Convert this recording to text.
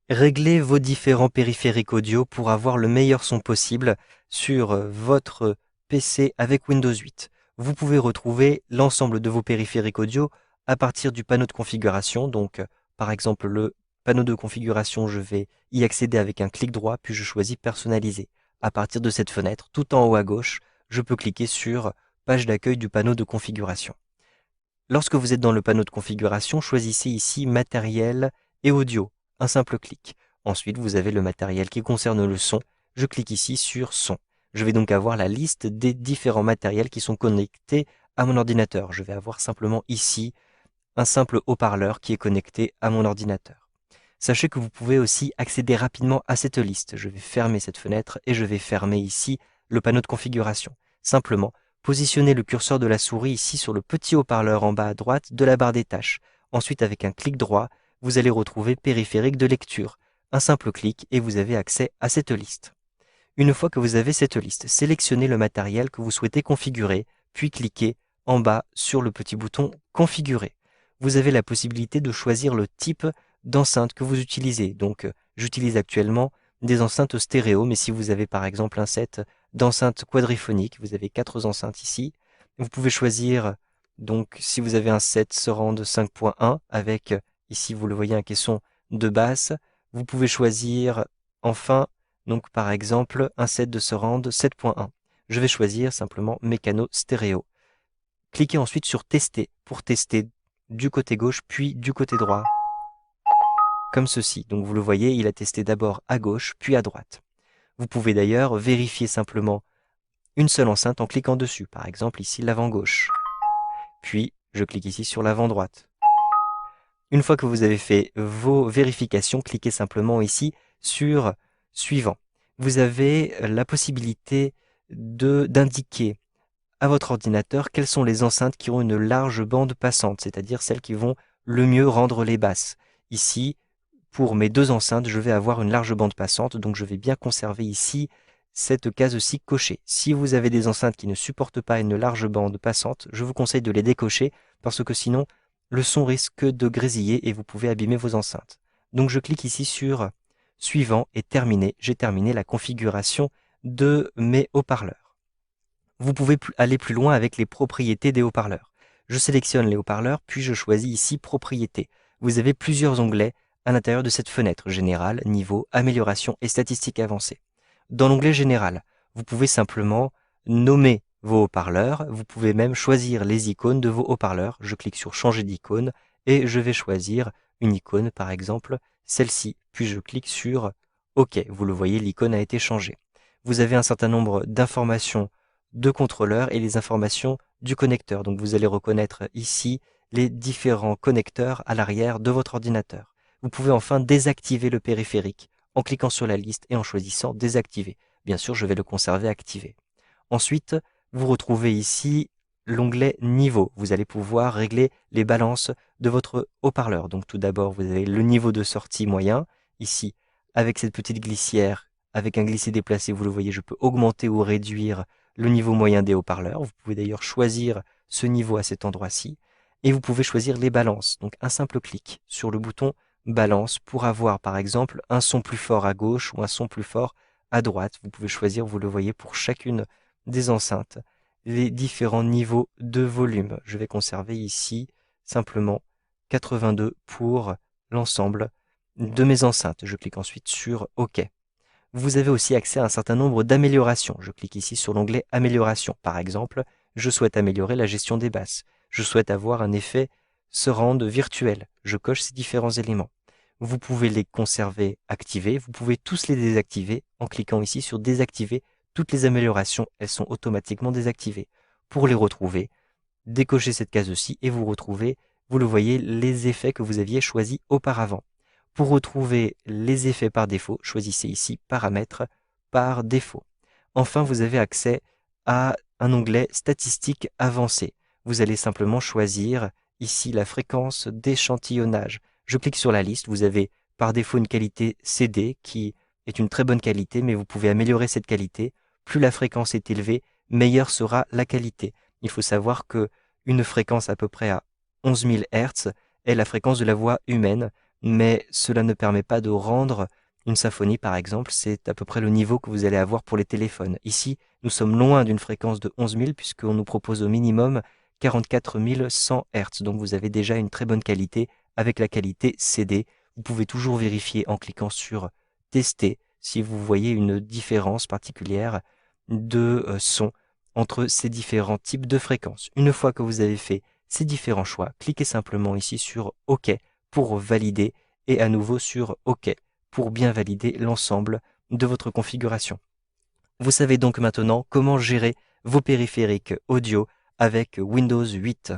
Réglez vos différents périphériques audio pour avoir le meilleur son possible sur votre PC avec Windows 8. Vous pouvez retrouver l'ensemble de vos périphériques audio à partir du panneau de configuration. Donc, par exemple, le panneau de configuration, je vais y accéder avec un clic droit, puis je choisis personnaliser. À partir de cette fenêtre, tout en haut à gauche, je peux cliquer sur page d'accueil du panneau de configuration. Lorsque vous êtes dans le panneau de configuration, choisissez ici matériel et audio, un simple clic. Ensuite, vous avez le matériel qui concerne le son. Je clique ici sur son. Je vais donc avoir la liste des différents matériels qui sont connectés à mon ordinateur. Je vais avoir simplement ici un simple haut-parleur qui est connecté à mon ordinateur. Sachez que vous pouvez aussi accéder rapidement à cette liste. Je vais fermer cette fenêtre et je vais fermer ici le panneau de configuration. Simplement, positionnez le curseur de la souris ici sur le petit haut-parleur en bas à droite de la barre des tâches. Ensuite, avec un clic droit, vous allez retrouver périphérique de lecture. Un simple clic et vous avez accès à cette liste. Une fois que vous avez cette liste, sélectionnez le matériel que vous souhaitez configurer, puis cliquez en bas sur le petit bouton Configurer. Vous avez la possibilité de choisir le type d'enceinte que vous utilisez. Donc, j'utilise actuellement des enceintes stéréo, mais si vous avez par exemple un set d'enceintes quadriphoniques, vous avez 4 enceintes ici, vous pouvez choisir, donc si vous avez un set Surround 5.1 avec, ici vous le voyez, un caisson de basse, vous pouvez choisir enfin, donc par exemple, un set de Surround 7.1. Je vais choisir simplement mécano stéréo. Cliquez ensuite sur tester pour tester du côté gauche puis du côté droit, comme ceci. Donc vous le voyez, il a testé d'abord à gauche puis à droite. Vous pouvez d'ailleurs vérifier simplement une seule enceinte en cliquant dessus, par exemple ici l'avant gauche. Puis je clique ici sur l'avant droite. Une fois que vous avez fait vos vérifications, cliquez simplement ici sur suivant. Vous avez la possibilité d'indiquer à votre ordinateur quelles sont les enceintes qui ont une large bande passante, c'est-à-dire celles qui vont le mieux rendre les basses. Ici, pour mes 2 enceintes, je vais avoir une large bande passante, donc je vais bien conserver ici cette case-ci cochée. Si vous avez des enceintes qui ne supportent pas une large bande passante, je vous conseille de les décocher parce que sinon, le son risque de grésiller et vous pouvez abîmer vos enceintes. Donc je clique ici sur Suivant et Terminer. J'ai terminé la configuration de mes haut-parleurs. Vous pouvez aller plus loin avec les propriétés des haut-parleurs. Je sélectionne les haut-parleurs, puis je choisis ici Propriétés. Vous avez plusieurs onglets à l'intérieur de cette fenêtre, Général, Niveau, Amélioration et Statistiques avancées. Dans l'onglet Général, vous pouvez simplement nommer vos haut-parleurs, vous pouvez même choisir les icônes de vos haut-parleurs. Je clique sur Changer d'icône et je vais choisir une icône, par exemple celle-ci, puis je clique sur OK. Vous le voyez, l'icône a été changée. Vous avez un certain nombre d'informations de contrôleur et les informations du connecteur. Donc vous allez reconnaître ici les différents connecteurs à l'arrière de votre ordinateur. Vous pouvez enfin désactiver le périphérique en cliquant sur la liste et en choisissant désactiver. Bien sûr, je vais le conserver activé. Ensuite, vous retrouvez ici l'onglet niveau. Vous allez pouvoir régler les balances de votre haut-parleur. Donc tout d'abord, vous avez le niveau de sortie moyen. Ici, avec cette petite glissière, avec un glisser déplacé, vous le voyez, je peux augmenter ou réduire le niveau moyen des haut-parleurs. Vous pouvez d'ailleurs choisir ce niveau à cet endroit-ci. Et vous pouvez choisir les balances. Donc un simple clic sur le bouton balance pour avoir par exemple un son plus fort à gauche ou un son plus fort à droite. Vous pouvez choisir, vous le voyez, pour chacune des enceintes, les différents niveaux de volume. Je vais conserver ici simplement 82 pour l'ensemble de mes enceintes. Je clique ensuite sur OK. Vous avez aussi accès à un certain nombre d'améliorations. Je clique ici sur l'onglet Amélioration. Par exemple, je souhaite améliorer la gestion des basses. Je souhaite avoir un effet surround virtuel. Je coche ces différents éléments. Vous pouvez les conserver activés. Vous pouvez tous les désactiver en cliquant ici sur Désactiver. Toutes les améliorations, elles sont automatiquement désactivées. Pour les retrouver, décochez cette case-ci et vous retrouvez, vous le voyez, les effets que vous aviez choisis auparavant. Pour retrouver les effets par défaut, choisissez ici Paramètres par défaut. Enfin, vous avez accès à un onglet Statistiques avancées. Vous allez simplement choisir ici la fréquence d'échantillonnage. Je clique sur la liste, vous avez par défaut une qualité CD qui est une très bonne qualité, mais vous pouvez améliorer cette qualité. Plus la fréquence est élevée, meilleure sera la qualité. Il faut savoir que une fréquence à peu près à 11 000 Hz est la fréquence de la voix humaine, mais cela ne permet pas de rendre une symphonie, par exemple. C'est à peu près le niveau que vous allez avoir pour les téléphones. Ici, nous sommes loin d'une fréquence de 11 000 puisqu'on nous propose au minimum 44 100 Hz. Donc vous avez déjà une très bonne qualité avec la qualité CD. Vous pouvez toujours vérifier en cliquant sur Tester si vous voyez une différence particulière de son entre ces différents types de fréquences. Une fois que vous avez fait ces différents choix, cliquez simplement ici sur OK pour valider et à nouveau sur OK pour bien valider l'ensemble de votre configuration. Vous savez donc maintenant comment gérer vos périphériques audio avec Windows 8.